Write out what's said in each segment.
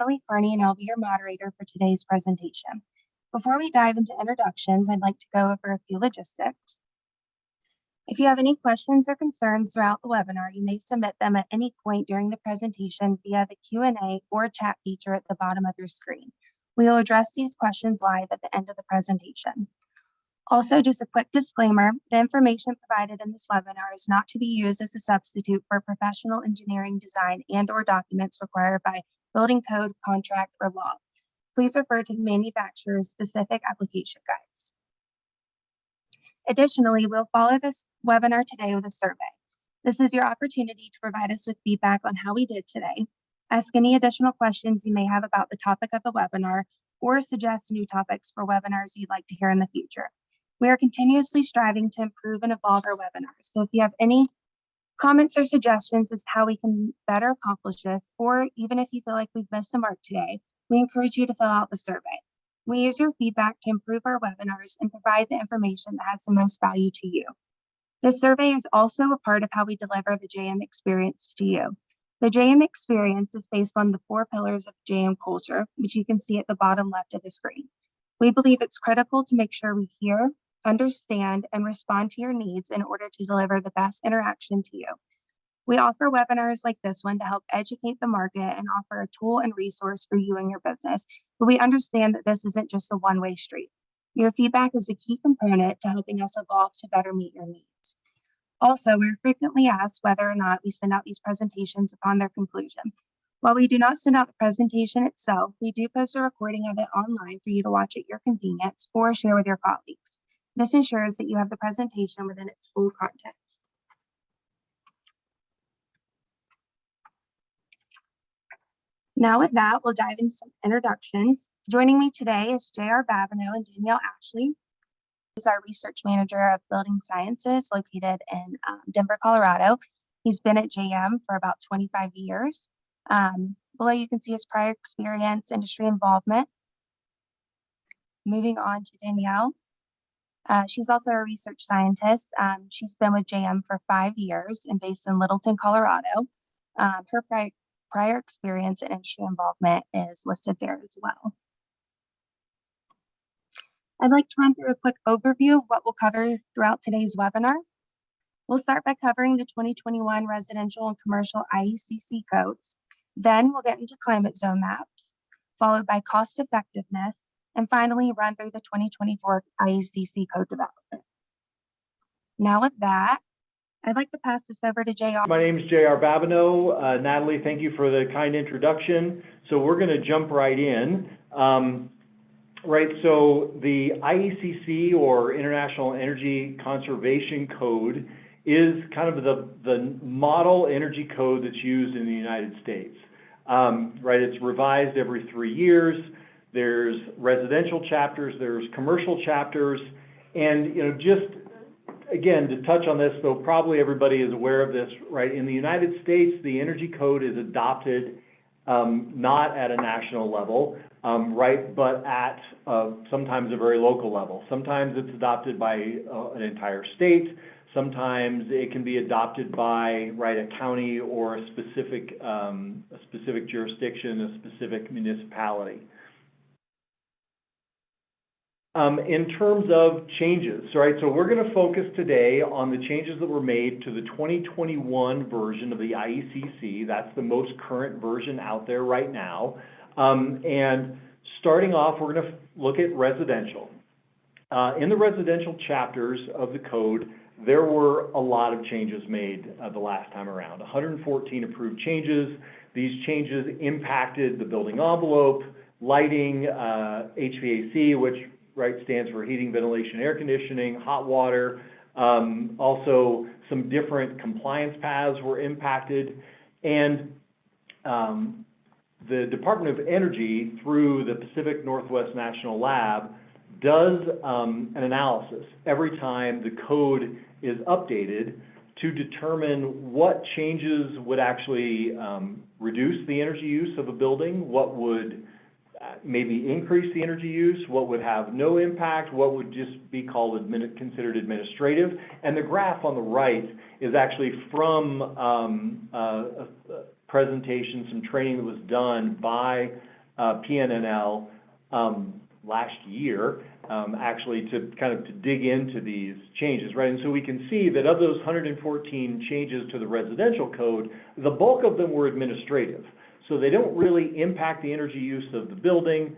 Natalie Carney, and I'll be your moderator for today's presentation. Before we dive into introductions, I'd like to go over a few logistics. If you have any questions or concerns throughout the webinar, you may submit them at any point during the presentation via the Q&A or chat feature at the bottom of your screen. We will address these questions live at the end of the presentation. Also, just a quick disclaimer, the information provided in this webinar is not to be used as a substitute for professional engineering design and/or documents required by building code, contract, or law. Please refer to the manufacturer's specific application guides. Additionally, we'll follow this webinar today with a survey. This is your opportunity to provide us with feedback on how we did today, ask any additional questions you may have about the topic of the webinar, or suggest new topics for webinars you'd like to hear in the future. We are continuously striving to improve and evolve our webinars. So if you have any comments or suggestions as to how we can better accomplish this, or even if you feel like we've missed the mark today, we encourage you to fill out the survey. We use your feedback to improve our webinars and provide the information that has the most value to you. This survey is also a part of how we deliver the JM experience to you. The JM experience is based on the 4 pillars of JM culture, which you can see at the bottom left of the screen. We believe it's critical to make sure we hear, understand, and respond to your needs in order to deliver the best interaction to you. We offer webinars like this one to help educate the market and offer a tool and resource for you and your business, but we understand that this isn't just a one-way street. Your feedback is a key component to helping us evolve to better meet your needs. Also, we're frequently asked whether or not we send out these presentations upon their conclusion. While we do not send out the presentation itself, we do post a recording of it online for you to watch at your convenience or share with your colleagues. This ensures that you have the presentation within its full context. Now with that, we'll dive into some introductions. Joining me today is J.R. Babineau and Danielle Ashley. He's our research manager of building sciences located in Denver, Colorado. He's been at JM for about 25 years. Below you can see his prior experience, industry involvement. Moving on to Danielle. She's also a research scientist. She's been with JM for 5 years and based in Littleton, Colorado. Her prior experience and industry involvement is listed there as well. I'd like to run through a quick overview of what we'll cover throughout today's webinar. We'll start by covering the 2021 Residential and Commercial IECC Codes. Then we'll get into climate zone maps, followed by cost effectiveness, and finally run through the 2024 IECC Code development. Now with that, I'd like to pass this over to JR. My name is J.R. Babineau. Natalie, thank you for the kind introduction. So we're going to jump right in. So the IECC, or International Energy Conservation Code, is kind of the model energy code that's used in the United States. It's revised every 3 years. There's residential chapters, there's commercial chapters, and just again, to touch on this, though probably everybody is aware of this, right? In the United States, the Energy Code is adopted not at a national level, but at sometimes a very local level. Sometimes it's adopted by an entire state. Sometimes it can be adopted by a county or a specific jurisdiction, a specific municipality. In terms of changes, so we're going to focus today on the changes that were made to the 2021 version of the IECC. That's the most current version out there right now. And starting off, we're going to look at residential. In the residential chapters of the code, there were a lot of changes made the last time around, 114 approved changes. These changes impacted the building envelope, lighting, HVAC, which stands for heating, ventilation, air conditioning, hot water. Also, some different compliance paths were impacted. And the Department of Energy, through the Pacific Northwest National Lab, does an analysis every time the code is updated to determine what changes would actually reduce the energy use of a building, what would maybe increase the energy use, what would have no impact, what would just be called considered administrative. And the graph on the right is actually from presentation, some training that was done by PNNL last year, actually to kind of to dig into these changes, right? And so we can see that of those 114 changes to the residential code, the bulk of them were administrative. So they don't really impact the energy use of the building.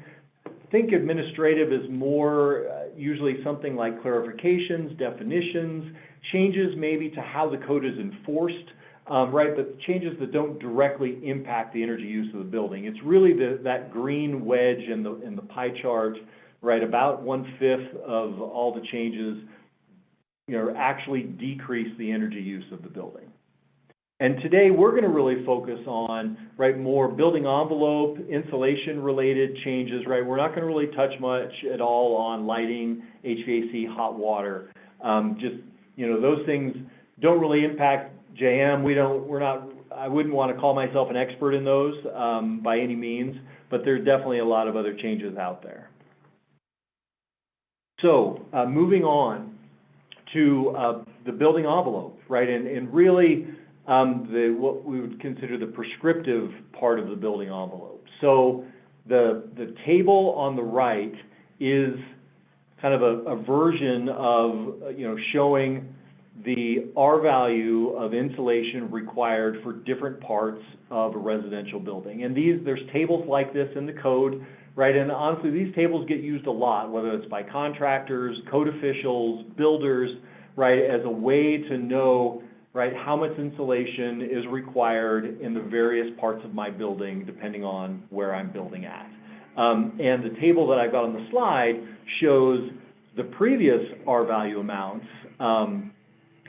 Think administrative as more usually something like clarifications, definitions, changes maybe to how the code is enforced, right? But changes that don't directly impact the energy use of the building. It's really that green wedge in the pie chart, right? About 1/5 of all the changes, actually decrease the energy use of the building. And today we're going to really focus on, right, more building envelope, insulation related changes, right? We're not going to really touch much at all on lighting, HVAC, hot water. Those things don't really impact JM. I wouldn't want to call myself an expert in those by any means, but there's definitely a lot of other changes out there. So moving on to the building envelope, right? And really, what we would consider the prescriptive part of the building envelope. So the table on the right is kind of a version of, showing the R value of insulation required for different parts of a residential building. And there's tables like this in the code, right? And honestly, these tables get used a lot, whether it's by contractors, code officials, builders, right, as a way to know, right, how much insulation is required in the various parts of my building, depending on where I'm building at. And the table that I've got on the slide shows the previous R value amounts,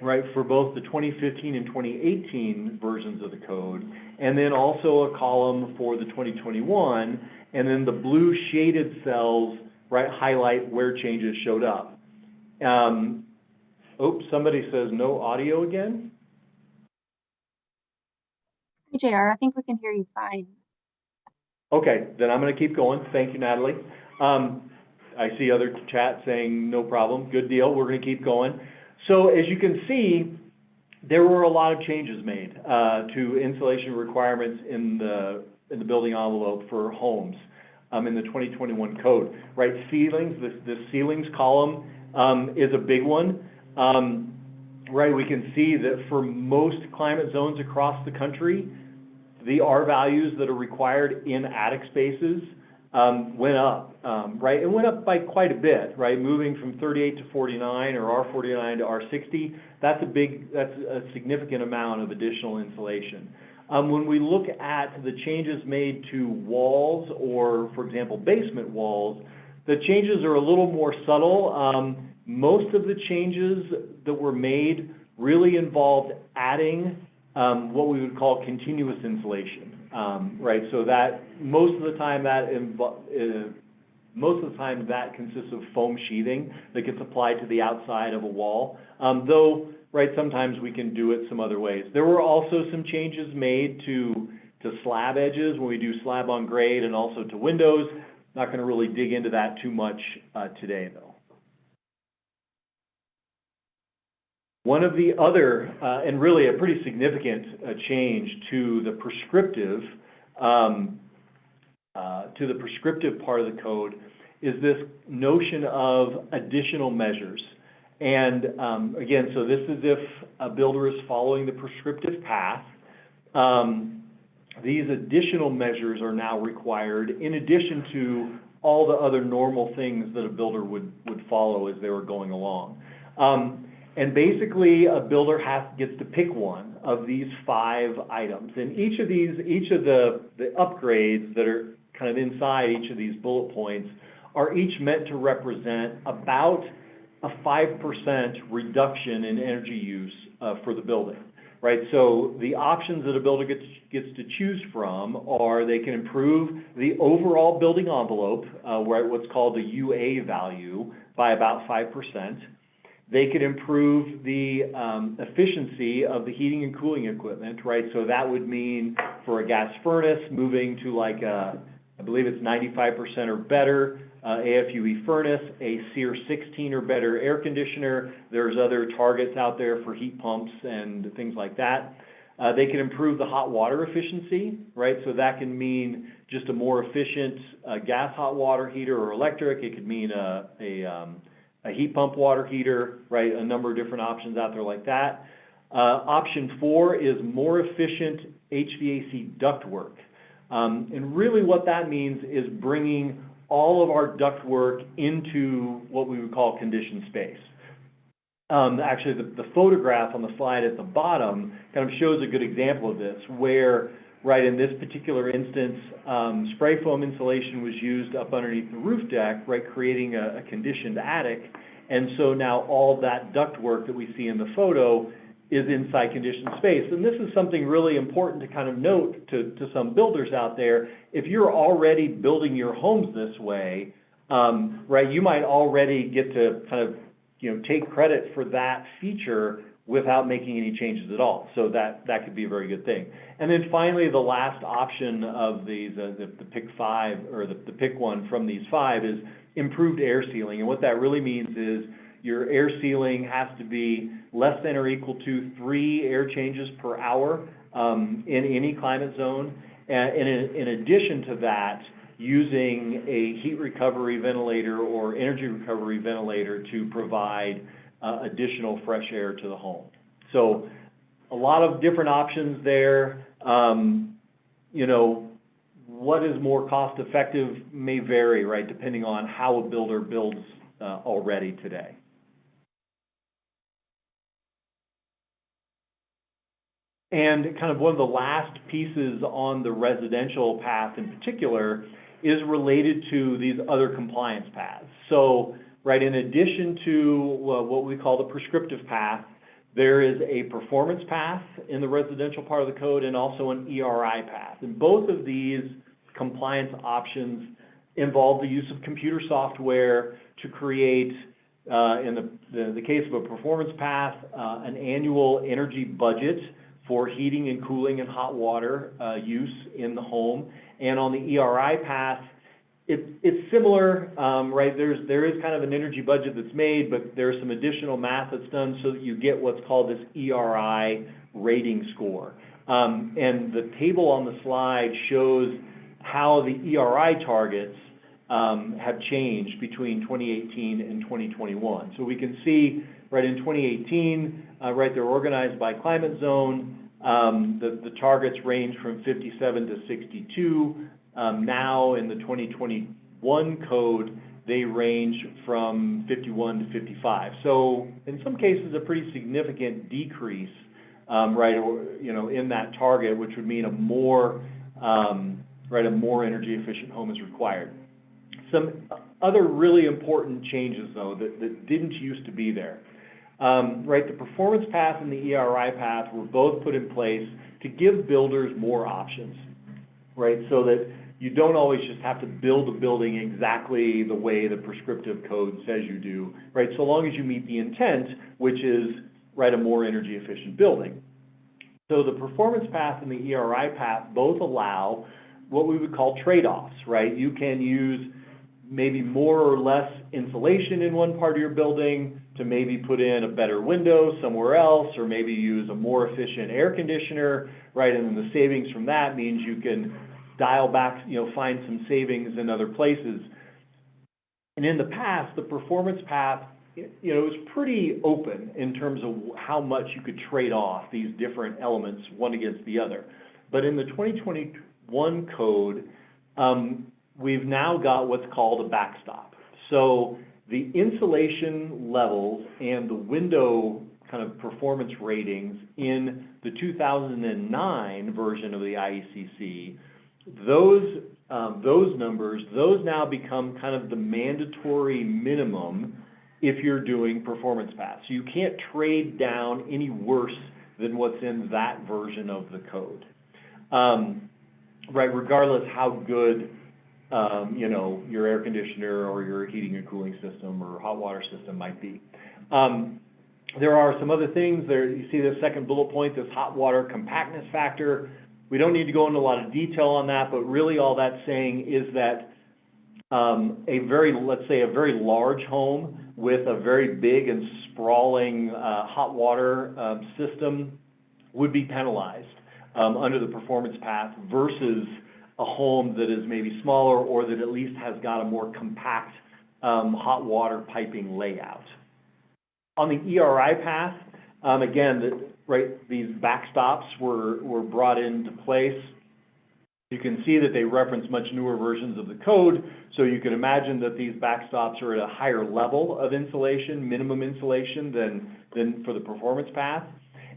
right, for both the 2015 and 2018 versions of the code, and then also a column for the 2021, and then the blue shaded cells, right, highlight where changes showed up. Oops, somebody says no audio again. Hey, JR, I think we can hear you fine. Okay, then I'm going to keep going. Thank you, Natalie. I see other chat saying no problem. Good deal. We're going to keep going. So as you can see, there were a lot of changes made to insulation requirements in the building envelope for homes in the 2021 code. Right, ceilings. The ceilings column is a big one. Right, we can see that for most climate zones across the country, the R values that are required in attic spaces went up, right? It went up by quite a bit, right? Moving from 38 to 49 or R49 to R60, that's a significant amount of additional insulation. When we look at the changes made to walls or, for example, basement walls, the changes are a little more subtle. Most of the changes that were made really involved adding what we would call continuous insulation, right? So that most of the time that consists of foam sheathing that gets applied to the outside of a wall. Though, right, sometimes we can do it some other ways. There were also some changes made to slab edges when we do slab on grade, and also to windows. Not going to really dig into that too much today, though. One of the other, and really a pretty significant change to the prescriptive part of the code is this notion of additional measures. And again, so this is if a builder is following the prescriptive path. These additional measures are now required in addition to all the other normal things that a builder would follow as they were going along. And basically, a builder gets to pick one of these 5 items. And each of the upgrades that are kind of inside each of these bullet points are each meant to represent about a 5% reduction in energy use for the building, right? So the options that a builder gets to choose from are they can improve the overall building envelope, what's called the UA value, by about 5%. They could improve the efficiency of the heating and cooling equipment, right? So that would mean for a gas furnace moving to like I believe it's 95% or better AFUE furnace, a SEER 16 or better air conditioner. There's other targets out there for heat pumps and things like that. They can improve the hot water efficiency, right? So that can mean just a more efficient gas hot water heater or electric. It could mean a heat pump water heater, right? A number of different options out there like that. Option 4 is more efficient HVAC ductwork. And really what that means is bringing all of our ductwork into what we would call conditioned space. Actually, the photograph on the slide at the bottom kind of shows a good example of this, where, right, in this particular instance, spray foam insulation was used up underneath the roof deck, right, creating a conditioned attic. And so now all that ductwork that we see in the photo is inside conditioned space. And this is something really important to kind of note to some builders out there. If you're already building your homes this way, right, you might already get to kind of, take credit for that feature without making any changes at all. So that could be a very good thing. And then finally, the last option of these, the pick 5, or the pick one from these 5 is improved air sealing. And what that really means is your air sealing has to be less than or equal to 3 air changes per hour in any climate zone. And in addition to that, using a heat recovery ventilator or energy recovery ventilator to provide additional fresh air to the home. So a lot of different options there. What is more cost effective may vary, right, depending on how a builder builds already today. And kind of one of the last pieces on the residential path in particular is related to these other compliance paths. So, right, in addition to what we call the prescriptive path, there is a performance path in the residential part of the code and also an ERI path. And both of these compliance options involve the use of computer software to create, in the case of a performance path, an annual energy budget for heating and cooling and hot water use in the home. And on the ERI path, it's similar, right? There is kind of an energy budget that's made, but there's some additional math that's done so that you get what's called this ERI rating score. And the table on the slide shows how the ERI targets have changed between 2018 and 2021. So we can see, right, in 2018, right, they're organized by climate zone. The targets range from 57 to 62. Now in the 2021 code, they range from 51 to 55. So in some cases, a pretty significant decrease, right, in that target, which would mean a more energy efficient home is required. Some other really important changes, though, that didn't used to be there. Right, the performance path and the ERI path were both put in place to give builders more options, right, so that you don't always just have to build a building exactly the way the prescriptive code says you do, right, so long as you meet the intent, which is, right, a more energy efficient building. So the performance path and the ERI path both allow what we would call trade-offs, right? You can use maybe more or less insulation in one part of your building to maybe put in a better window somewhere else, or maybe use a more efficient air conditioner, right? And then the savings from that means you can dial back, find some savings in other places. And in the past, the performance path, it was pretty open in terms of how much you could trade off these different elements one against the other. But in the 2021 code, we've now got what's called a backstop. So the insulation levels and the window kind of performance ratings in the 2009 version of the IECC, those numbers, those now become kind of the mandatory minimum if you're doing performance paths. So you can't trade down any worse than what's in that version of the code, right? Regardless how good your air conditioner or your heating and cooling system or hot water system might be. There are some other things there. You see the second bullet point, this hot water compactness factor. We don't need to go into a lot of detail on that, but really all that's saying is that let's say a very large home with a very big and sprawling hot water system would be penalized under the performance path versus a home that is maybe smaller or that at least has got a more compact hot water piping layout. On the ERI path, again, these backstops were brought into place. You can see that they reference much newer versions of the code, so you can imagine that these backstops are at a higher level of insulation, minimum insulation, than for the performance path.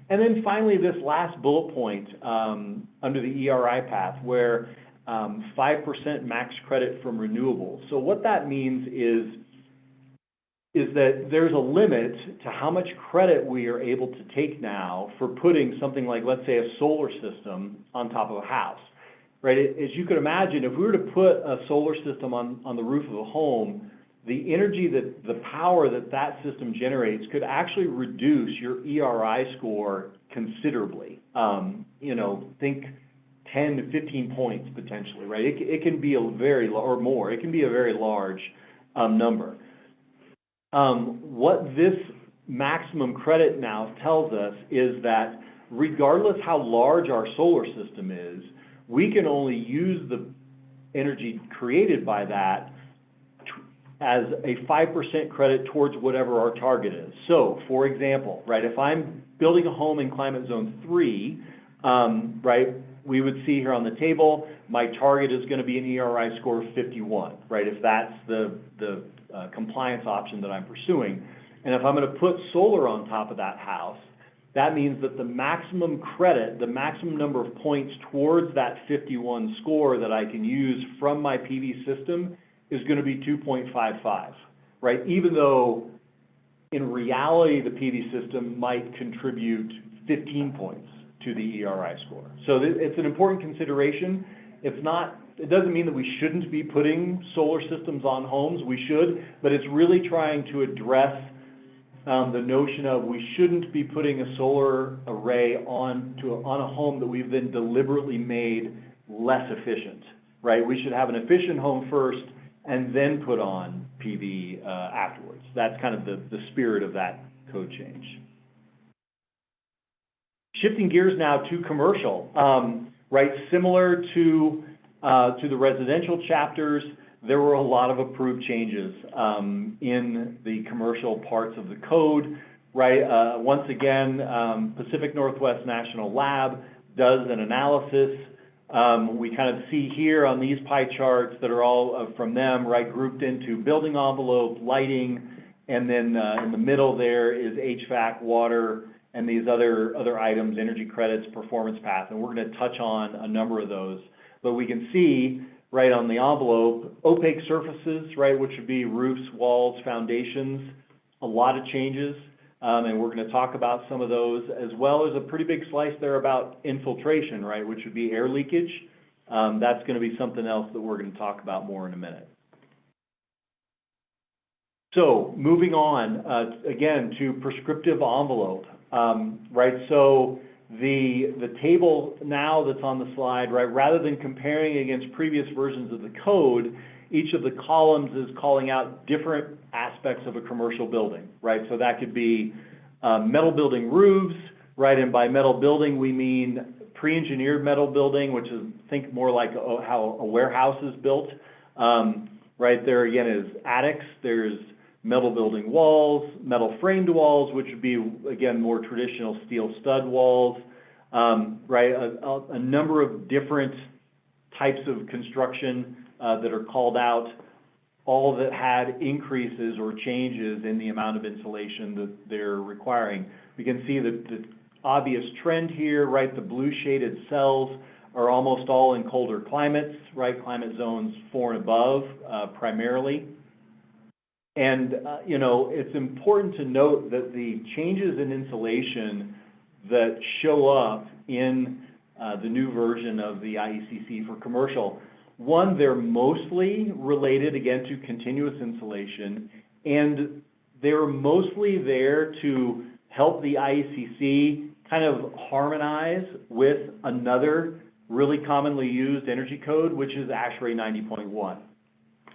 And then finally, this last bullet point under the ERI path, where 5% max credit from renewables. So what that means is that there's a limit to how much credit we are able to take now for putting something like, let's say, a solar system on top of a house. Right, as you could imagine, if we were to put a solar system on the roof of a home, the energy the power that system generates could actually reduce your ERI score considerably. Think 10 to 15 points potentially, right? It can be a very, or more, it can be a very large number. What this maximum credit now tells us is that regardless how large our solar system is, we can only use the energy created by that as a 5% credit towards whatever our target is. So, for example, right, if I'm building a home in climate zone 3, right, we would see here on the table, my target is going to be an ERI score of 51, right, if that's the compliance option that I'm pursuing. And if I'm going to put solar on top of that house, that means that the maximum credit, the maximum number of points towards that 51 score that I can use from my PV system is going to be 2.55, right? Even though in reality, the PV system might contribute 15 points to the ERI score. So it's an important consideration. It doesn't mean that we shouldn't be putting solar systems on homes. We should, but it's really trying to address the notion of we shouldn't be putting a solar array on a home that we've then deliberately made less efficient, right? We should have an efficient home first and then put on PV afterwards. That's kind of the spirit of that code change. Shifting gears now to commercial, right? Similar to the residential chapters, there were a lot of approved changes in the commercial parts of the code, right? Once again, Pacific Northwest National Lab does an analysis. We kind of see here on these pie charts that are all from them, right, grouped into building envelope, lighting, and then in the middle there is HVAC, water, and these other items, energy credits, performance path, and we're going to touch on a number of those. But we can see, right on the envelope, opaque surfaces, right, which would be roofs, walls, foundations, a lot of changes, and we're going to talk about some of those, as well as a pretty big slice there about infiltration, right, which would be air leakage. That's going to be something else that we're going to talk about more in a minute. So moving on, again, to prescriptive envelope, right, so the table now that's on the slide, right, rather than comparing against previous versions of the code, each of the columns is calling out different aspects of a commercial building, right? So that could be metal building roofs, right? And by metal building, we mean pre-engineered metal building, which is, think more like how a warehouse is built. Right there again is attics, there's metal building walls, metal framed walls, which would be, again, more traditional steel stud walls, right? A number of different types of construction that are called out, all that had increases or changes in the amount of insulation that they're requiring. We can see the obvious trend here, right? The blue shaded cells are almost all in colder climates, right? Climate zones 4 and above, primarily. And, it's important to note that the changes in insulation that show up in the new version of the IECC for commercial, one, they're mostly related, again, to continuous insulation, and they're mostly there to help the IECC kind of harmonize with another really commonly used energy code, which is ASHRAE 90.1.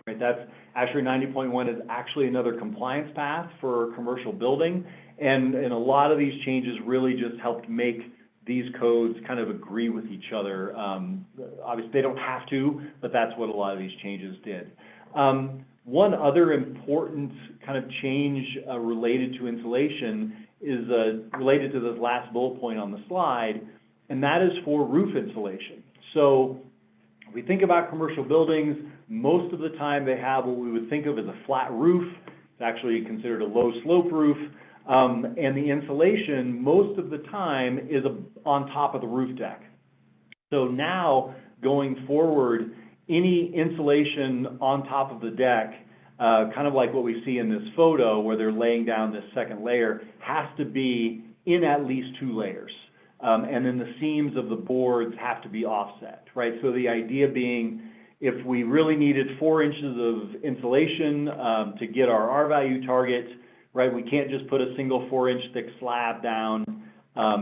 Right, that's ASHRAE 90.1 is actually another compliance path for commercial building, and a lot of these changes really just helped make these codes kind of agree with each other. Obviously, they don't have to, but that's what a lot of these changes did. One other important kind of change related to insulation is related to this last bullet point on the slide, and that is for roof insulation. So if we think about commercial buildings, most of the time they have what we would think of as a flat roof. It's actually considered a low slope roof. And the insulation, most of the time, is on top of the roof deck. So now, going forward, any insulation on top of the deck, kind of like what we see in this photo where they're laying down this second layer, has to be in at least 2 layers. And then the seams of the boards have to be offset, right? So the idea being, if we really needed 4 inches of insulation to get our R value target, right, we can't just put a single 4-inch thick slab down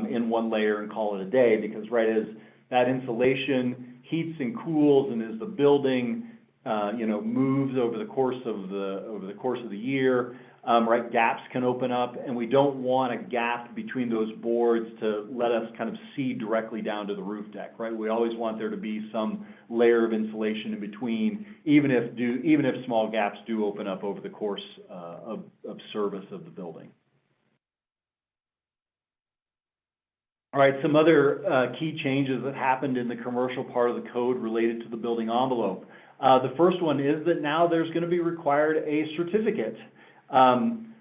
in 1 layer and call it a day, because right as that insulation heats and cools, and as the building moves over the course of the year, right, gaps can open up, and we don't want a gap between those boards to let us kind of see directly down to the roof deck, right? We always want there to be some layer of insulation in between, even if small gaps do open up over the course of service of the building. All right, some other key changes that happened in the commercial part of the code related to the building envelope. The first one is that now there's going to be required a certificate.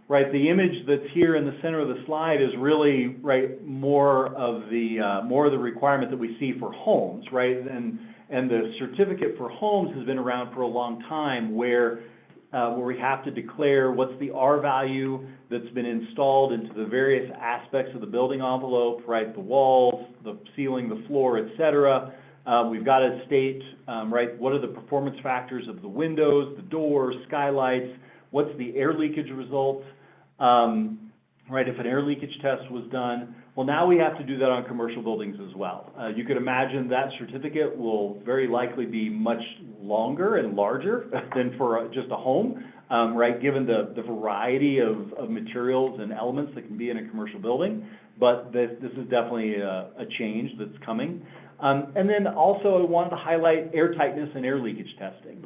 Right, the image that's here in the center of the slide is really, right, more of the requirement that we see for homes, right? And the certificate for homes has been around for a long time, where we have to declare what's the R value that's been installed into the various aspects of the building envelope, right? The walls, the ceiling, the floor, et cetera. We've got to state, right, what are the performance factors of the windows, the doors, skylights, what's the air leakage result, right, if an air leakage test was done. Well, now we have to do that on commercial buildings as well. You could imagine that certificate will very likely be much longer and larger than for just a home, right, given the variety of materials and elements that can be in a commercial building. But this is definitely a change that's coming. And then also I wanted to highlight air tightness and air leakage testing.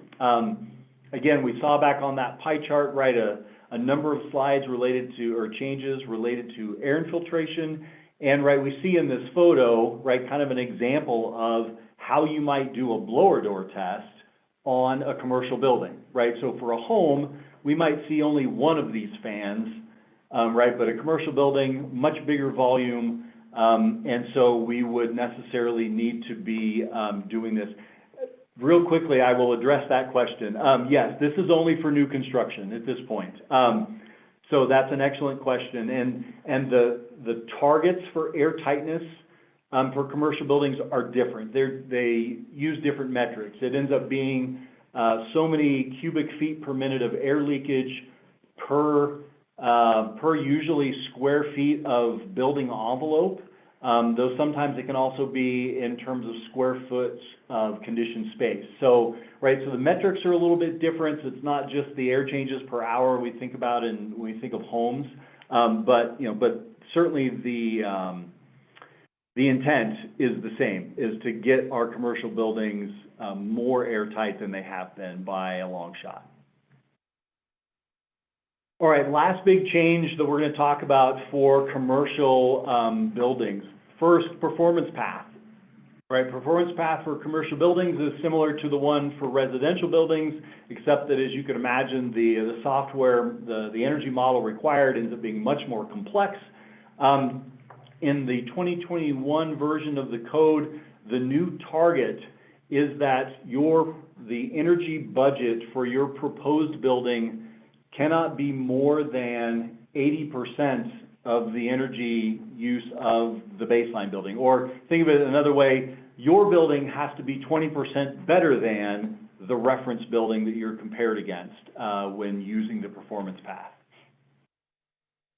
Again, we saw back on that pie chart, right, a number of slides related to, or changes related to air infiltration. And right, we see in this photo, right, kind of an example of how you might do a blower door test on a commercial building, right? So for a home, we might see only one of these fans, right? But a commercial building, much bigger volume, and so we would necessarily need to be doing this. Real quickly, I will address that question. Yes, this is only for new construction at this point. So that's an excellent question. And the targets for air tightness for commercial buildings are different. They use different metrics. It ends up being so many cubic feet per minute of air leakage per usually square feet of building envelope. Though sometimes it can also be in terms of square foot of conditioned space. So, right, so the metrics are a little bit different. It's not just the air changes per hour we think about when we think of homes, but certainly the intent is the same, is to get our commercial buildings more airtight than they have been by a long shot. All right, last big change that we're going to talk about for commercial buildings. First, performance path. Right, performance path for commercial buildings is similar to the one for residential buildings, except that, as you can imagine, the software, the energy model required ends up being much more complex. In the 2021 version of the code, the new target is that the energy budget for your proposed building cannot be more than 80% of the energy use of the baseline building. Or think of it another way, your building has to be 20% better than the reference building that you're compared against when using the performance path.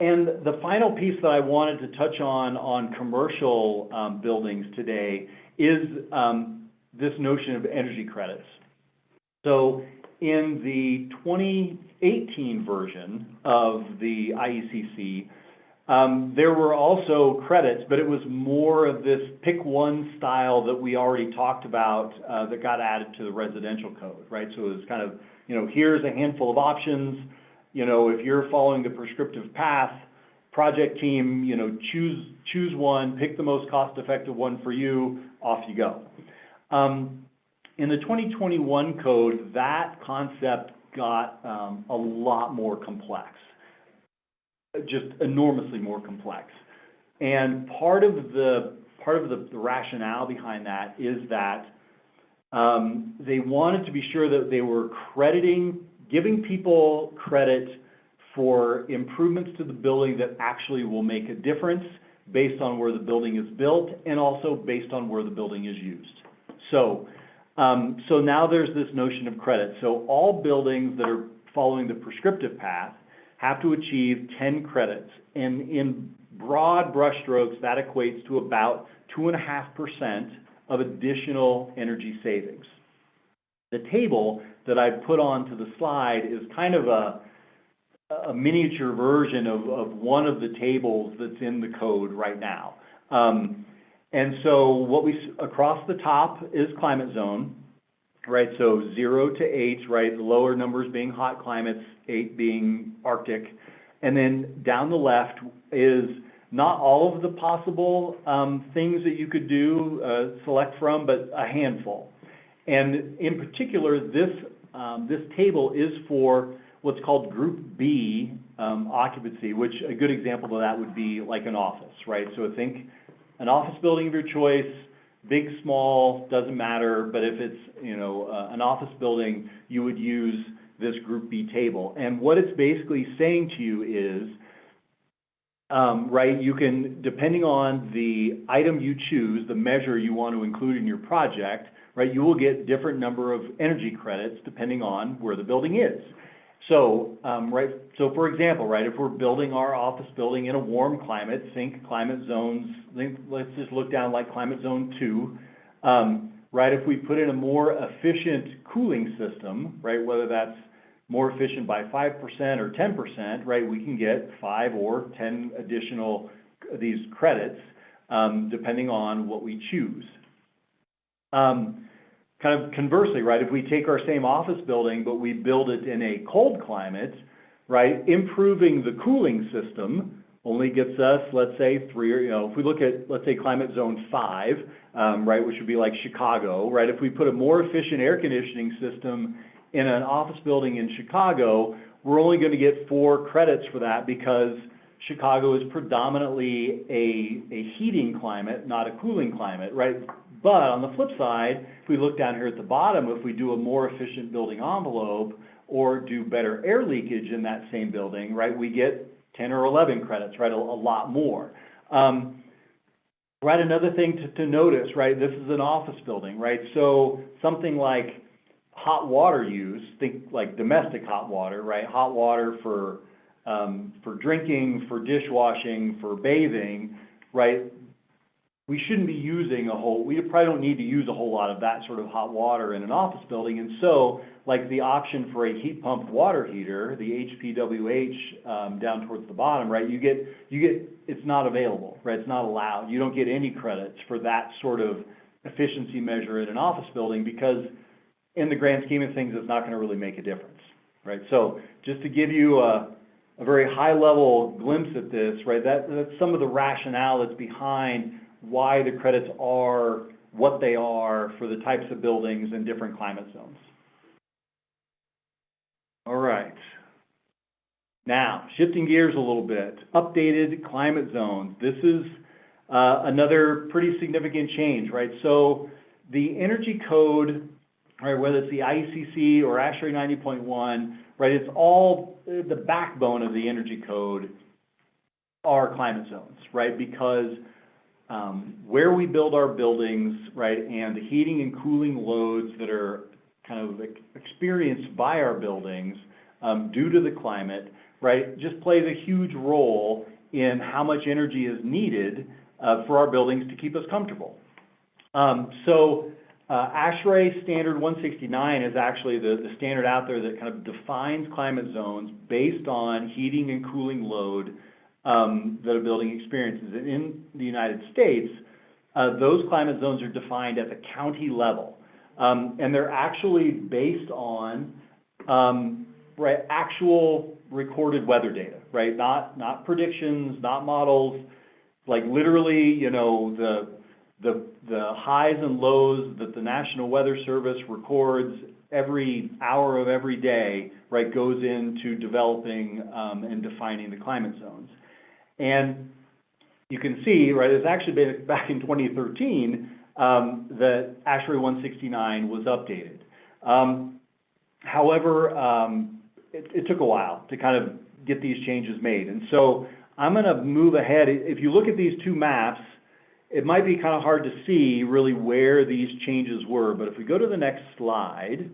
And the final piece that I wanted to touch on commercial buildings today is this notion of energy credits. So in the 2018 version of the IECC, There were also credits, but it was more of this pick one style that we already talked about that got added to the residential code, right? So it was kind of, here's a handful of options. If you're following the prescriptive path, project team, choose one, pick the most cost-effective one for you, off you go. In the 2021 code, that concept got a lot more complex, just enormously more complex. And part of the rationale behind that is that they wanted to be sure that they were giving people credit for improvements to the building that actually will make a difference based on where the building is built and also based on where the building is used. So now there's this notion of credit. So all buildings that are following the prescriptive path have to achieve 10 credits. And in broad brushstrokes, that equates to about 2.5% of additional energy savings. The table that I put onto the slide is kind of a miniature version of one of the tables that's in the code right now. And so across the top is climate zone, right? So 0 to 8, right? The lower numbers being hot climates, 8 being Arctic. And then down the left is not all of the possible things that you could do, select from, but a handful. And in particular, this table is for what's called Group B occupancy, which a good example of that would be like an office, right? So think an office building of your choice, big, small, doesn't matter, but if it's, an office building, you would use this Group B table. And what it's basically saying to you is, right, you can, depending on the item you choose, the measure you want to include in your project, right, you will get different number of energy credits depending on where the building is. So, right, so for example, right, if we're building our office building in a warm climate, think climate zones, let's just look down like climate zone 2, right, if we put in a more efficient cooling system, right, whether that's more efficient by 5% or 10%, right, we can get 5 or 10 additional these credits, depending on what we choose. Kind of conversely, right, if we take our same office building, but we build it in a cold climate, right, improving the cooling system only gets us, let's say, 3, or, if we look at, let's say, climate zone 5, right, which would be like Chicago, right, if we put a more efficient air conditioning system in an office building in Chicago, we're only going to get 4 credits for that because Chicago is predominantly a heating climate, not a cooling climate, right? But on the flip side, if we look down here at the bottom, if we do a more efficient building envelope or do better air leakage in that same building, right, we get 10 or 11 credits, right, a lot more. Right, another thing to notice, right, this is an office building, right, so something like hot water use, think like domestic hot water, right, hot water for drinking, for dishwashing, for bathing, right, we shouldn't be using we probably don't need to use a whole lot of that sort of hot water in an office building. And so, like the option for a heat pump water heater, the HPWH down towards the bottom, right, you get, it's not available, right, it's not allowed. You don't get any credits for that sort of efficiency measure in an office building because in the grand scheme of things, it's not going to really make a difference, right? So just to give you a very high-level glimpse at this, right, that's some of the rationale that's behind why the credits are what they are for the types of buildings in different climate zones. All right. Now, shifting gears a little bit, updated climate zones. This is another pretty significant change, right? So the energy code, right, whether it's the IECC or ASHRAE 90.1, right, it's all the backbone of the energy code are climate zones, right? Because where we build our buildings, right, and the heating and cooling loads that are kind of experienced by our buildings due to the climate, right, just plays a huge role in how much energy is needed for our buildings to keep us comfortable. ASHRAE Standard 169 is actually the standard out there that kind of defines climate zones based on heating and cooling load that a building experiences. And in the United States, those climate zones are defined at the county level. And they're actually based on right, actual recorded weather data, right? Not predictions, not models, like literally, you know, the highs and lows that the National Weather Service records every hour of every day, right, goes into developing and defining the climate zones. And you can see, right, it's actually been back in 2013 that ASHRAE 169 was updated. However, it took a while to kind of get these changes made. And so I'm going to move ahead. If you look at these two maps, it might be kind of hard to see really where these changes were. But if we go to the next slide,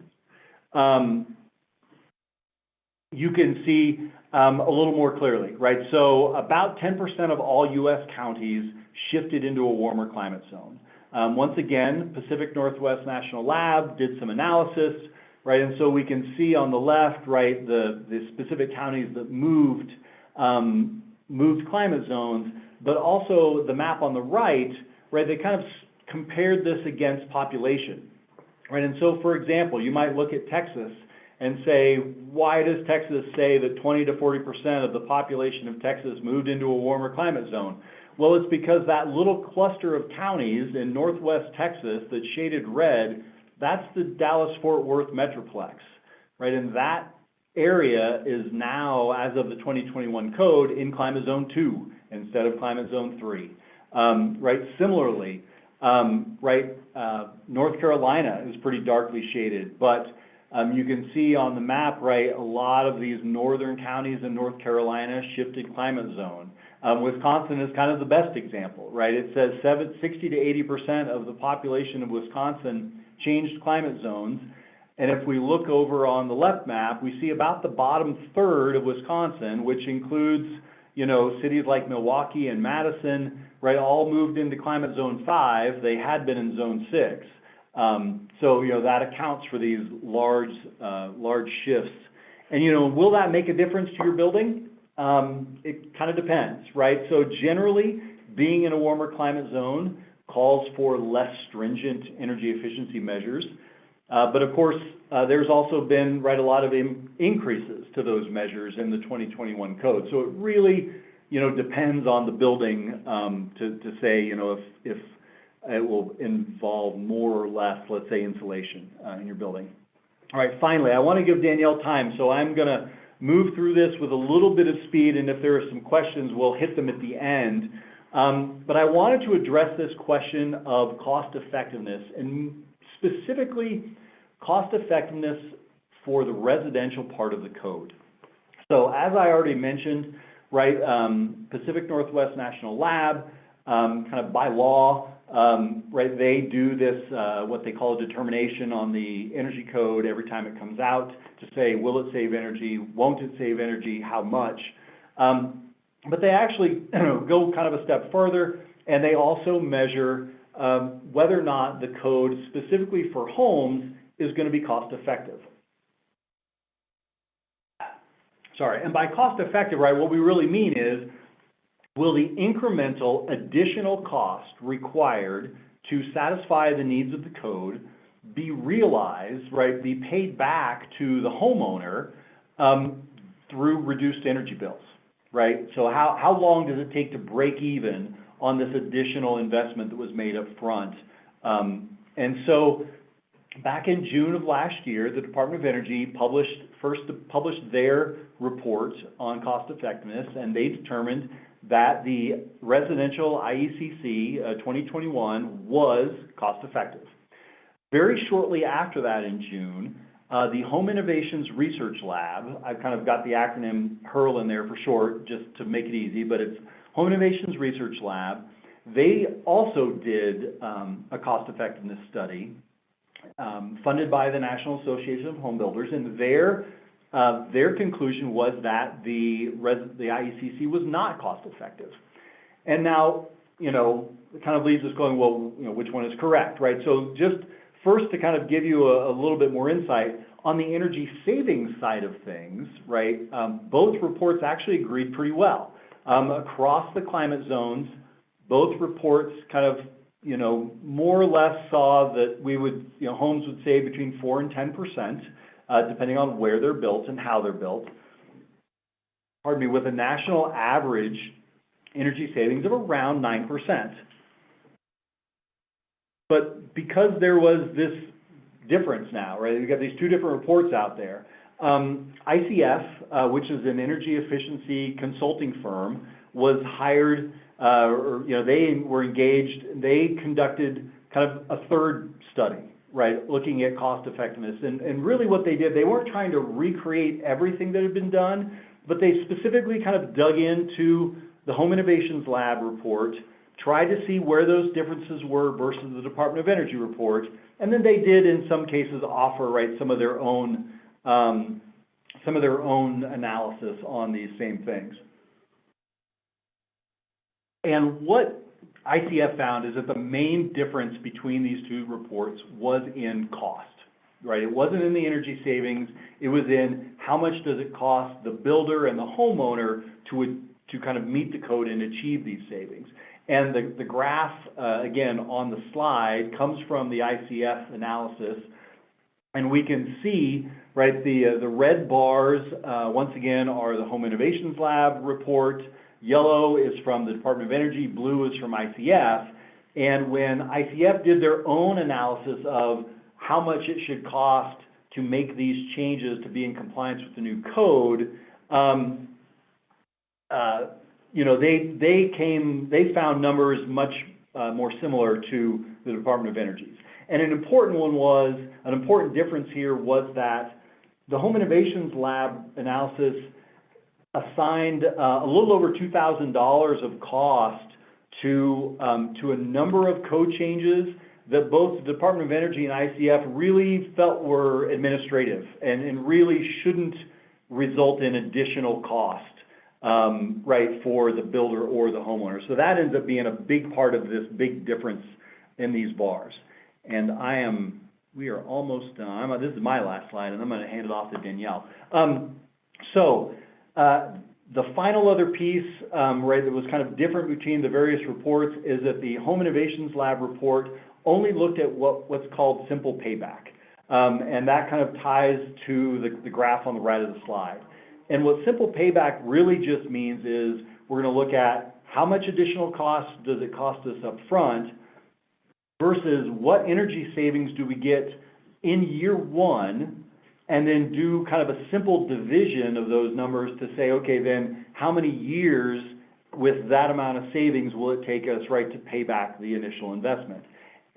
you can see a little more clearly, right? So about 10% of all U.S. counties shifted into a warmer climate zone. Once again, Pacific Northwest National Lab did some analysis, right? And so we can see on the left, right, the specific counties that moved climate zones, but also the map on the right, right, they kind of compared this against population, right? And so, for example, you might look at Texas and say, why does Texas say that 20 to 40% of the population of Texas moved into a warmer climate zone? Well, it's because that little cluster of counties in northwest Texas that's shaded red, that's the Dallas-Fort Worth Metroplex, right? And that area is now, as of the 2021 code, in climate zone 2 instead of climate zone 3. Right? Similarly, North Carolina is pretty darkly shaded, but you can see on the map, right, a lot of these northern counties in North Carolina shifted climate zone. Wisconsin is kind of the best example, right? It says 60 to 80% of the population of Wisconsin changed climate zones. And if we look over on the left map, we see about the bottom third of Wisconsin, which includes, you know, cities like Milwaukee and Madison, right, all moved into climate zone 5. They had been in zone 6. So, you know, that accounts for these large shifts. And, you know, will that make a difference to your building? It kind of depends, right? So generally, being in a warmer climate zone calls for less stringent energy efficiency measures. But of course, there's also been, right, a lot of increases to those measures in the 2021 code. So it really, you know, depends on the building to say, you know, if it will involve more or less, let's say, insulation in your building. All right, finally, I want to give Danielle time, so I'm going to move through this with a little bit of speed, and if there are some questions, we'll hit them at the end. But I wanted to address this question of cost effectiveness, and specifically cost effectiveness for the residential part of the code. So as I already mentioned, right, Pacific Northwest National Lab, kind of by law, right, they do this, what they call a determination on the energy code every time it comes out to say, will it save energy, won't it save energy, how much? But they actually go kind of a step further, and they also measure whether or not the code specifically for homes is going to be cost effective. Sorry, and by cost effective, right, what we really mean is, will the incremental additional cost required to satisfy the needs of the code be realized, right, be paid back to the homeowner through reduced energy bills, right? So how long does it take to break even on this additional investment that was made up front? And so back in June of last year, the Department of Energy published their report on cost effectiveness, and they determined that the Residential IECC 2021 was cost effective. Very shortly after that in June, the Home Innovations Research Lab, I've kind of got the acronym HIRL in there for short, just to make it easy, but it's Home Innovations Research Lab. They also did a cost effectiveness study funded by the National Association of Home Builders, and their conclusion was that the IECC was not cost effective. And now, you know, it kind of leaves us going, well, you know, which one is correct, right? So just first to kind of give you a little bit more insight, on the energy savings side of things, right, both reports actually agreed pretty well. across the climate zones. Both reports kind of, more or less saw that we would, homes would save between 4 and 10%, depending on where they're built and how they're built. Pardon me, with a national average energy savings of around 9%. But because there was this difference now, right, we've got these two different reports out there. ICF, which is an energy efficiency consulting firm, was hired, they were engaged, they conducted kind of a third study, right, looking at cost effectiveness. And really what they did, they weren't trying to recreate everything that had been done, but they specifically kind of dug into the Home Innovations Lab report, tried to see where those differences were versus the Department of Energy report, and then they did, in some cases, offer, right, some of their own analysis on these same things. And what ICF found is that the main difference between these two reports was in cost, right? It wasn't in the energy savings, it was in how much does it cost the builder and the homeowner to kind of meet the code and achieve these savings. And the graph, again, on the slide comes from the ICF analysis, and we can see, right, the red bars, once again, are the Home Innovations Lab report. Yellow is from the Department of Energy, blue is from ICF. And when ICF did their own analysis of how much it should cost to make these changes to be in compliance with the new code, they found numbers much more similar to the Department of Energy's. And an important difference here was that the Home Innovations Lab analysis assigned a little over $2,000 of cost to a number of code changes that both the Department of Energy and ICF really felt were administrative and really shouldn't result in additional cost, right, for the builder or the homeowner. So that ends up being a big part of this big difference in these bars. And we are almost done. This is my last slide, and I'm going to hand it off to Danielle. The final other piece, right, that was kind of different between the various reports is that the Home Innovations Lab report only looked at what's called simple payback. And that kind of ties to the graph on the right of the slide. And what simple payback really just means is we're going to look at how much additional cost does it cost us up front versus what energy savings do we get in year one, and then do kind of a simple division of those numbers to say, okay, then how many years with that amount of savings will it take us, right, to pay back the initial investment?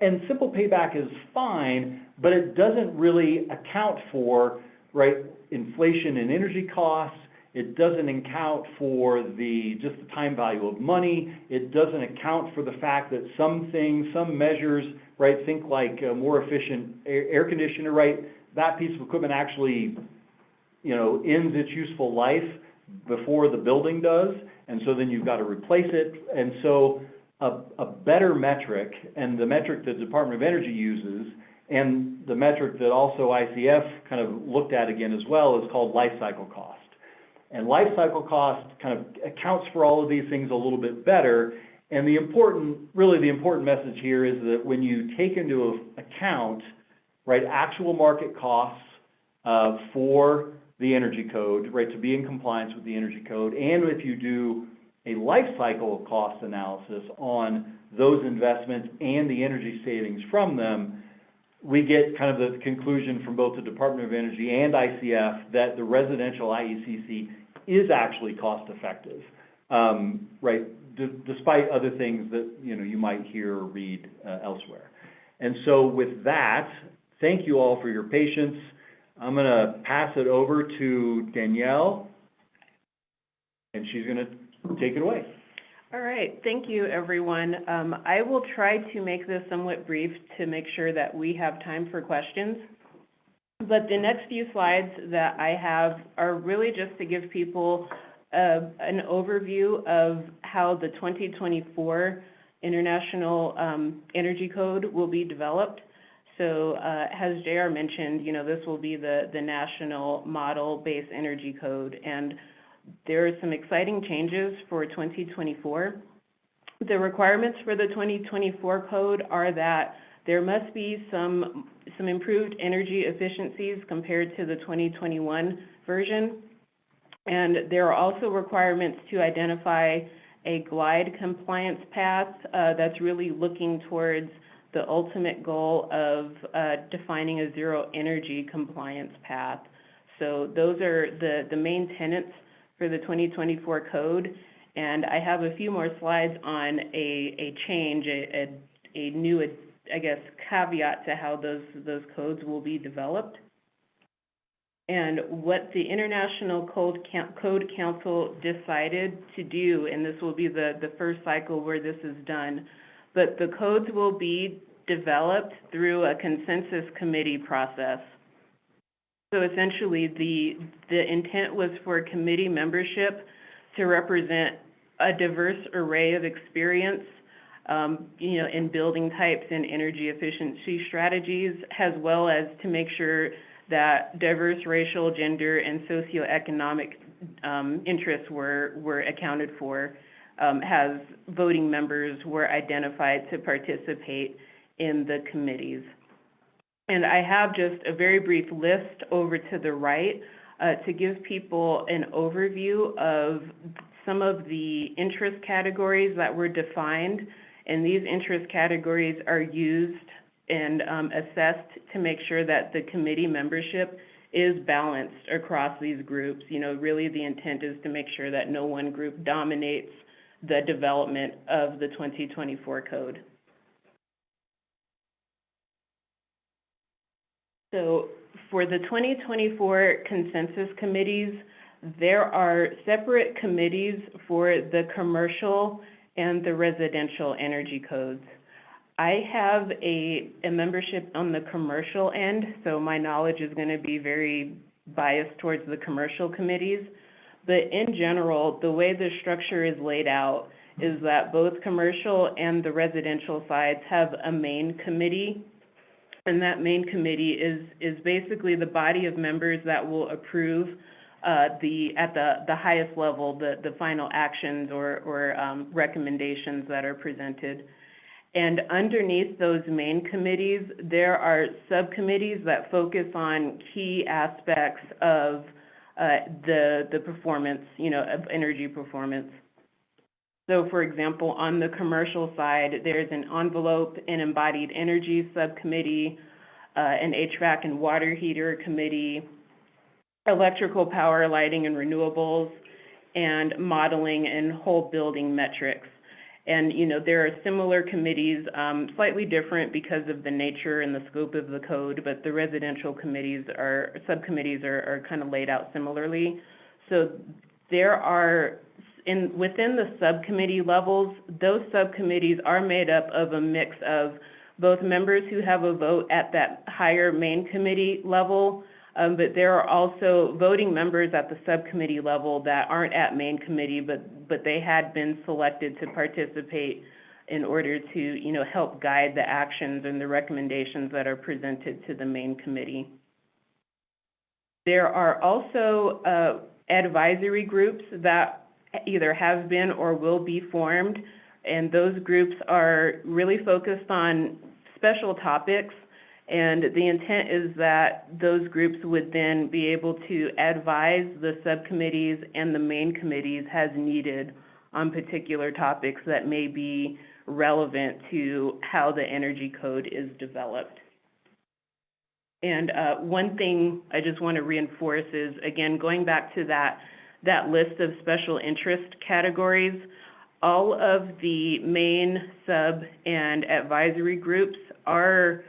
And simple payback is fine, but it doesn't really account for, right, inflation in energy costs. It doesn't account for just the time value of money. It doesn't account for the fact that some measures, right, think like a more efficient air conditioner, right, that piece of equipment actually, ends its useful life before the building does, and so then you've got to replace it. And so a better metric, and the metric that the Department of Energy uses, and the metric that also ICF kind of looked at again as well, is called life cycle cost. And life cycle cost kind of accounts for all of these things a little bit better. And the important message here is that when you take into account, right, actual market costs for the energy code, right, to be in compliance with the energy code, and if you do a life cycle cost analysis on those investments and the energy savings from them, we get kind of the conclusion from both the Department of Energy and ICF that the residential IECC is actually cost effective, right, despite other things that you might hear or read elsewhere. And so with that, thank you all for your patience. I'm going to pass it over to Danielle, and she's going to take it away. All right, thank you, everyone. I will try to make this somewhat brief to make sure that we have time for questions. But the next few slides that I have are really just to give people an overview of how the 2024 International Energy Code will be developed. So as JR mentioned, this will be the national model-based energy code. And there are some exciting changes for 2024. The requirements for the 2024 code are that there must be some improved energy efficiencies compared to the 2021 version. And there are also requirements to identify a glide compliance path that's really looking towards the ultimate goal of defining a zero energy compliance path. So those are the main tenets for the 2024 code. And I have a few more slides on a change, a new, I guess, caveat to how those codes will be developed. And what the International Code Council decided to do, and this will be the first cycle where this is done, but the codes will be developed through a consensus committee process. So essentially, the intent was for committee membership to represent a diverse array of experience, in building types and energy efficiency strategies, as well as to make sure that diverse racial, gender, and socioeconomic interests were accounted for, as voting members were identified to participate in the committees. And I have just a very brief list over to the right to give people an overview of some of the interest categories that were defined. And these interest categories are used and assessed to make sure that the committee membership is balanced across these groups. Really the intent is to make sure that no one group dominates the development of the 2024 code. So for the 2024 consensus committees, there are separate committees for the commercial and the residential energy codes. I have a membership on the commercial end, so my knowledge is going to be very biased towards the commercial committees. But in general, the way the structure is laid out is that both commercial and the residential sides have a main committee. And that main committee is basically the body of members that will approve at the highest level the final actions or recommendations that are presented. And underneath those main committees, there are subcommittees that focus on key aspects of the performance, of energy performance. So, for example, on the commercial side, there's an envelope and embodied energy subcommittee, an HVAC and water heater committee, electrical power, lighting and renewables, and modeling and whole building metrics. And, there are similar committees, slightly different because of the nature and the scope of the code, but the residential subcommittees are kind of laid out similarly. So there are, within the subcommittee levels, those subcommittees are made up of a mix of both members who have a vote at that higher main committee level, but there are also voting members at the subcommittee level that aren't at main committee, but they had been selected to participate in order to, help guide the actions and the recommendations that are presented to the main committee. There are also advisory groups that either have been or will be formed, and those groups are really focused on special topics. And the intent is that those groups would then be able to advise the subcommittees and the main committees as needed on particular topics that may be relevant to how the energy code is developed. And one thing I just want to reinforce is, again, going back to that list of special interest categories, all of the main, sub, and advisory groups are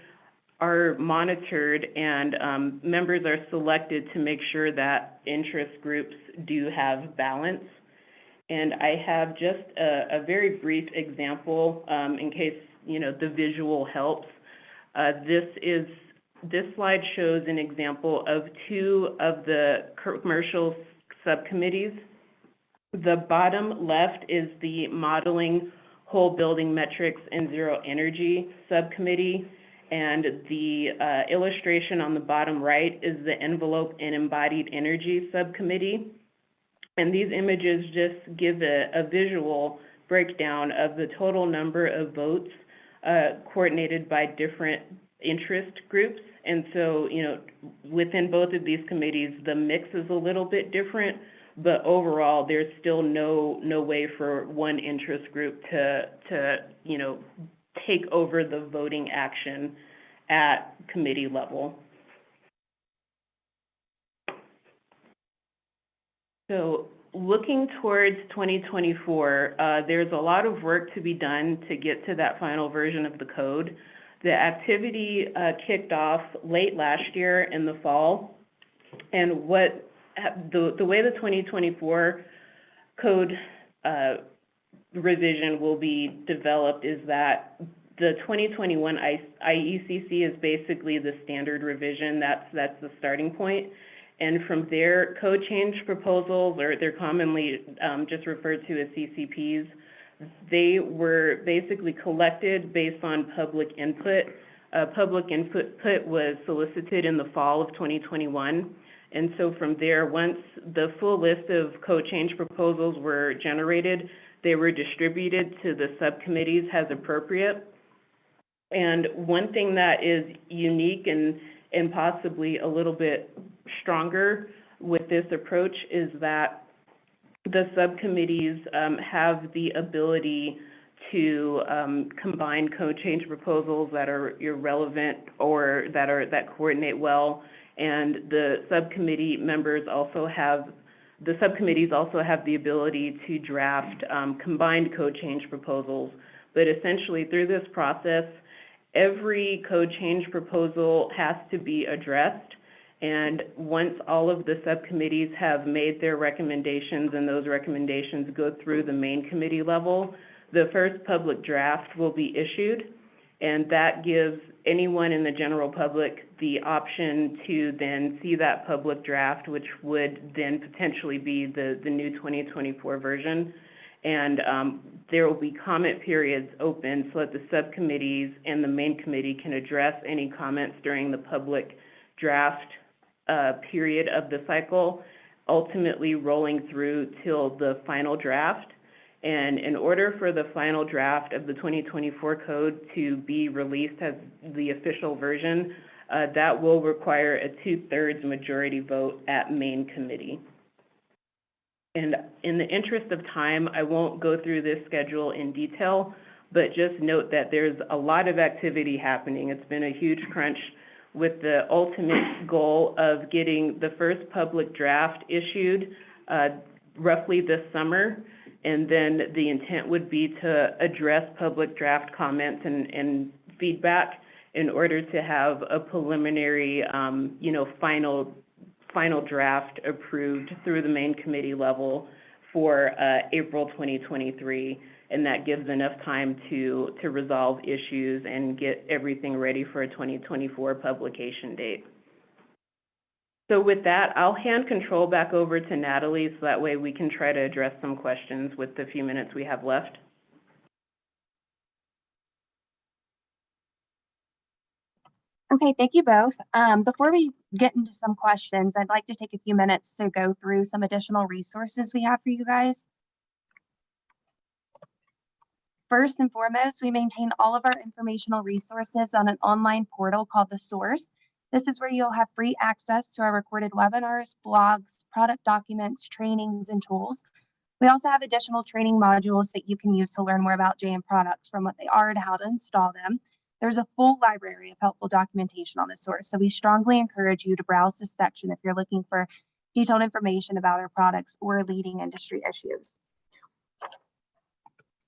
monitored, and members are selected to make sure that interest groups do have balance. And I have just a very brief example in case, the visual helps. This slide shows an example of two of the commercial subcommittees. The bottom left is the Modeling, Whole Building Metrics, and Zero Energy subcommittee. And the illustration on the bottom right is the Envelope and Embodied Energy subcommittee. And these images just give a visual breakdown of the total number of votes coordinated by different interest groups. And so, you know, within both of these committees, the mix is a little bit different, but overall, there's still no way for one interest group to you know, take over the voting action at committee level. So looking towards 2024, there's a lot of work to be done to get to that final version of the code. The activity kicked off late last year in the fall, and the way the 2024 code revision will be developed is that the 2021 IECC is basically the standard revision. That's the starting point. And from there, code change proposals, or they're commonly just referred to as CCPs, they were basically collected based on public input. Public input was solicited in the fall of 2021. And so from there, once the full list of code change proposals were generated, they were distributed to the subcommittees as appropriate. And one thing that is unique and possibly a little bit stronger with this approach is that the subcommittees have the ability to combine code change proposals that are irrelevant or that coordinate well, and the subcommittees also have the ability to draft combined code change proposals. But essentially, through this process, every code change proposal has to be addressed. And once all of the subcommittees have made their recommendations and those recommendations go through the main committee level, the first public draft will be issued. And that gives anyone in the general public the option to then see that public draft, which would then potentially be the new 2024 version. And there will be comment periods open so that the subcommittees and the main committee can address any comments during the public draft period of the cycle, ultimately rolling through till the final draft. And in order for the final draft of the 2024 code to be released as the official version, that will require a 2/3 majority vote at main committee. And in the interest of time, I won't go through this schedule in detail, but just note that there's a lot of activity happening. It's been a huge crunch with the ultimate goal of getting the first public draft issued roughly this summer. And then the intent would be to address public draft comments and feedback in order to have a preliminary, final draft approved through the main committee level for April 2023. And that gives enough time to resolve issues and get everything ready for a 2024 publication date. So with that, I'll hand control back over to Natalie so that way we can try to address some questions with the few minutes we have left. Okay, thank you both. Before we get into some questions, I'd like to take a few minutes to go through some additional resources we have for you guys. First and foremost, we maintain all of our informational resources on an online portal called The Source. This is where you'll have free access to our recorded webinars, blogs, product documents, trainings, and tools. We also have additional training modules that you can use to learn more about JM products, from what they are to how to install them. There's a full library of helpful documentation on The Source, so we strongly encourage you to browse this section if you're looking for detailed information about our products or leading industry issues.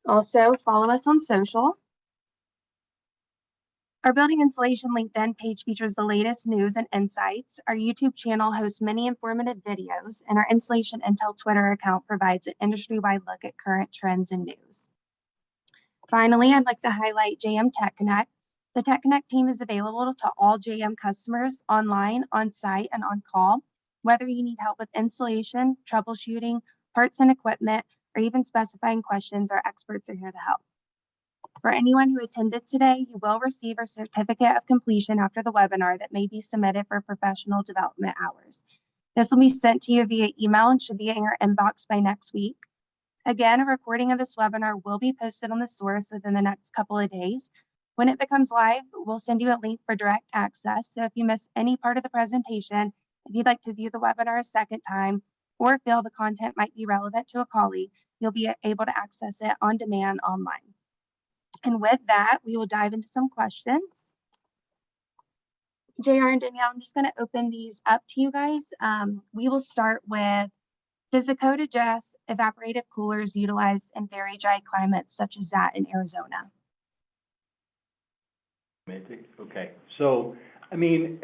Also, follow us on social. Our Building Insulation LinkedIn page features the latest news and insights. Our YouTube channel hosts many informative videos, and our Insulation Intel Twitter account provides an industry-wide look at current trends and news. Finally, I'd like to highlight JM Tech Connect. The Tech Connect team is available to all JM customers online, on site, and on call. Whether you need help with installation, troubleshooting, parts and equipment, or even specifying questions, our experts are here to help. For anyone who attended today, you will receive a certificate of completion after the webinar that may be submitted for professional development hours. This will be sent to you via email and should be in your inbox by next week. Again, a recording of this webinar will be posted on the source within the next couple of days. When it becomes live, we'll send you a link for direct access. So if you miss any part of the presentation, if you'd like to view the webinar a second time, or feel the content might be relevant to a colleague, you'll be able to access it on demand online. And with that, we will dive into some questions. JR and Danielle, I'm just going to open these up to you guys. We will start with, does the code address evaporative coolers utilized in very dry climates such as that in Arizona? Okay, so, I mean,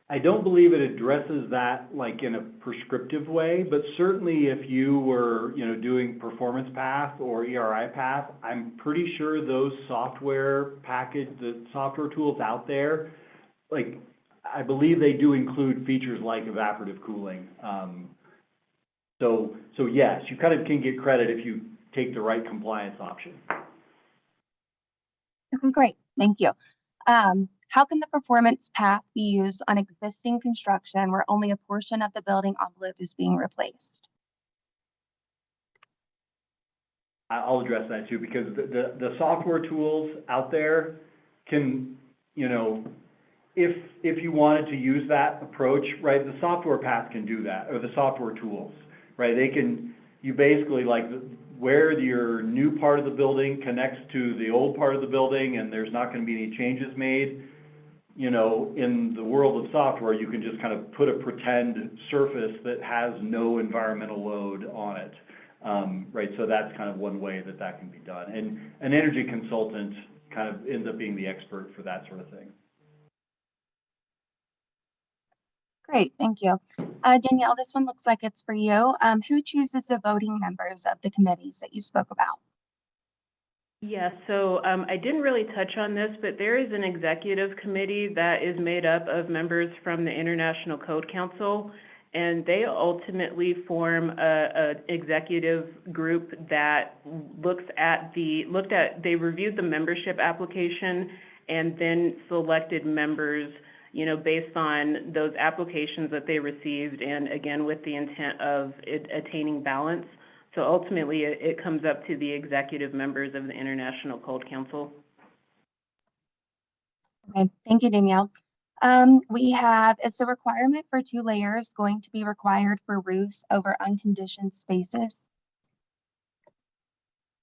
I don't believe it addresses that like in a prescriptive way, but certainly if you were, doing performance path or ERI path, I'm pretty sure those the software tools out there, like, I believe they do include features like evaporative cooling. So yes, you kind of can get credit if you take the right compliance option. Great, thank you. How can the performance path be used on existing construction where only a portion of the building envelope is being replaced? I'll address that too, because the software tools out there can, if you wanted to use that approach, right, the software path can do that, or the software tools, right? You basically, like, where your new part of the building connects to the old part of the building and there's not going to be any changes made, in the world of software, you can just kind of put a pretend surface that has no environmental load on it, right? So that's kind of one way that can be done. And an energy consultant kind of ends up being the expert for that sort of thing. Great, thank you. Danielle, this one looks like it's for you. Who chooses the voting members of the committees that you spoke about? Yeah, so I didn't really touch on this, but there is an executive committee that is made up of members from the International Code Council, and they ultimately form a executive group that they reviewed the membership application and then selected members, based on those applications that they received, and again, with the intent of attaining balance. So ultimately, it comes up to the executive members of the International Code Council. Okay, thank you, Danielle. Is the requirement for 2 layers going to be required for roofs over unconditioned spaces?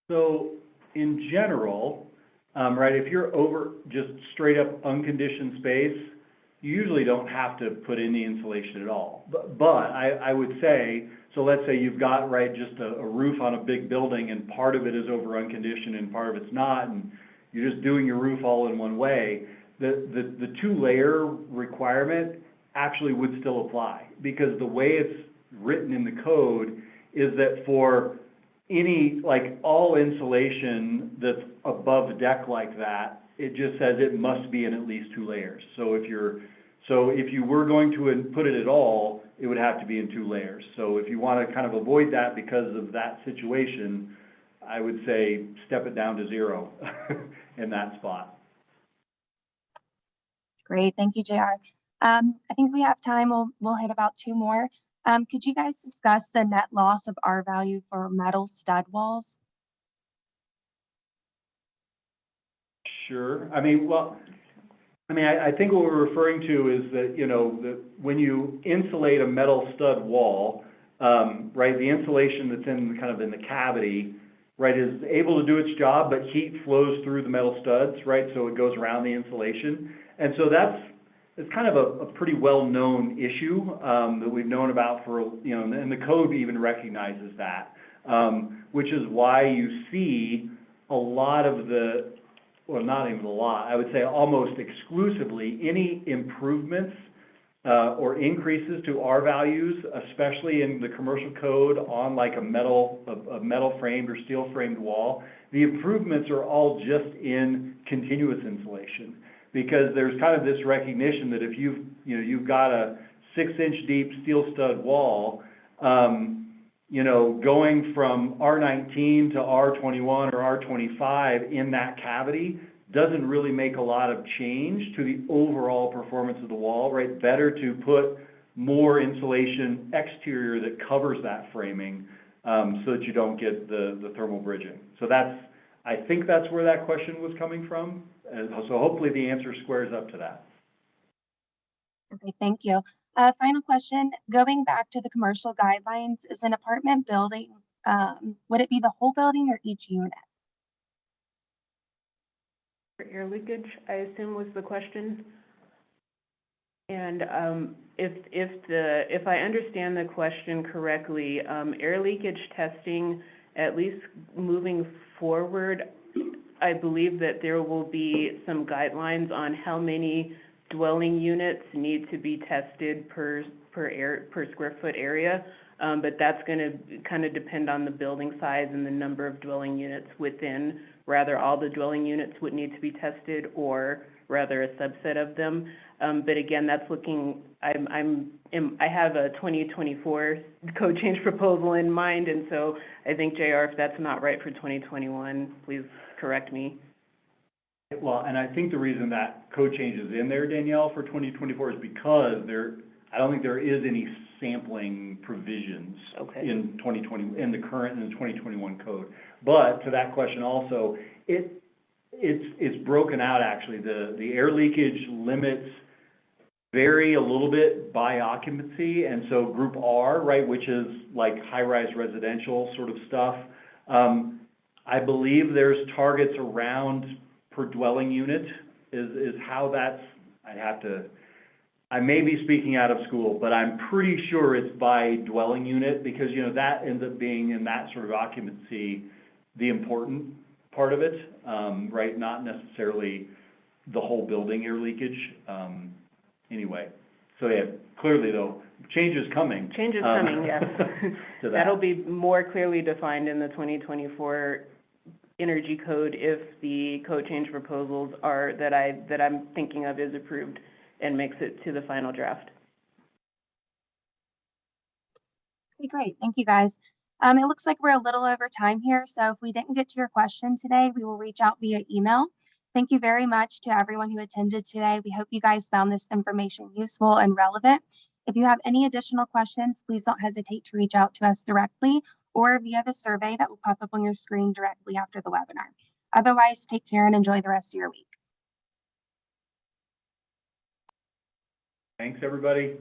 So in general, right, if you're over just straight up unconditioned space, you usually don't have to put in the insulation at all. But I would say, so let's say you've got, right, just a roof on a big building and part of it is over unconditioned and part of it's not, and you're just doing your roof all in one way, the 2-layer requirement actually would still apply, because the way it's written in the code is that for any, like, all insulation that's above deck like that, it just says it must be in at least 2 layers. So if you were going to put it at all, it would have to be in 2 layers. So if you want to kind of avoid that because of that situation, I would say step it down to 0 in that spot. Great, thank you, JR. I think we have time. We'll hit about 2 more. Could you guys discuss the net loss of R value for metal stud walls? Sure. I think what we're referring to is that, that when you insulate a metal stud wall, right, the insulation that's in the cavity, right, is able to do its job, but heat flows through the metal studs, right, so it goes around the insulation. And so it's kind of a pretty well-known issue that we've known about for, and the code even recognizes that, which is why you see a lot of well, not even a lot, I would say almost exclusively, any improvements or increases to R values, especially in the commercial code on like a metal framed or steel framed wall, the improvements are all just in continuous insulation, because there's kind of this recognition that if you've got a 6-inch deep steel stud wall, going from R19 to R21 or R25 in that cavity doesn't really make a lot of change to the overall performance of the wall, right? Better to put more insulation exterior that covers that framing, so that you don't get the thermal bridging. So I think that's where that question was coming from. And so hopefully the answer squares up to that. Okay, thank you. Final question, going back to the commercial guidelines, is an apartment building, would it be the whole building or each unit? For air leakage, I assume was the question. And if I understand the question correctly, air leakage testing, at least moving forward, I believe that there will be some guidelines on how many dwelling units need to be tested per square foot area. But that's going to kind of depend on the building size and the number of dwelling units within. Rather, all the dwelling units would need to be tested, or rather a subset of them. But again, that's looking, I have a 2024 code change proposal in mind, and so I think, JR, if that's not right for 2021, please correct me. Well, and I think the reason that code change is in there, Danielle, for 2024 is because I don't think there is any sampling provisions in 2020, in the current, in the 2021 code. But to that question also, it's broken out actually. The air leakage limits vary a little bit by occupancy, and so group R, right, which is like high-rise residential sort of stuff, I believe there's targets around per dwelling unit is how that's, I may be speaking out of school, but I'm pretty sure it's by dwelling unit, because, you know, that ends up being in that sort of occupancy the important part of it, right? Not necessarily the whole building air leakage. Anyway, so yeah, clearly though, change is coming. Change is coming, yes. To that. That'll be more clearly defined in the 2024 energy code if the code change proposals are, that I'm thinking of, is approved and makes it to the final draft. Okay, great. Thank you, guys. It looks like we're a little over time here, so if we didn't get to your question today, we will reach out via email. Thank you very much to everyone who attended today. We hope you guys found this information useful and relevant. If you have any additional questions, please don't hesitate to reach out to us directly or via the survey that will pop up on your screen directly after the webinar. Otherwise, take care and enjoy the rest of your week. Thanks, everybody.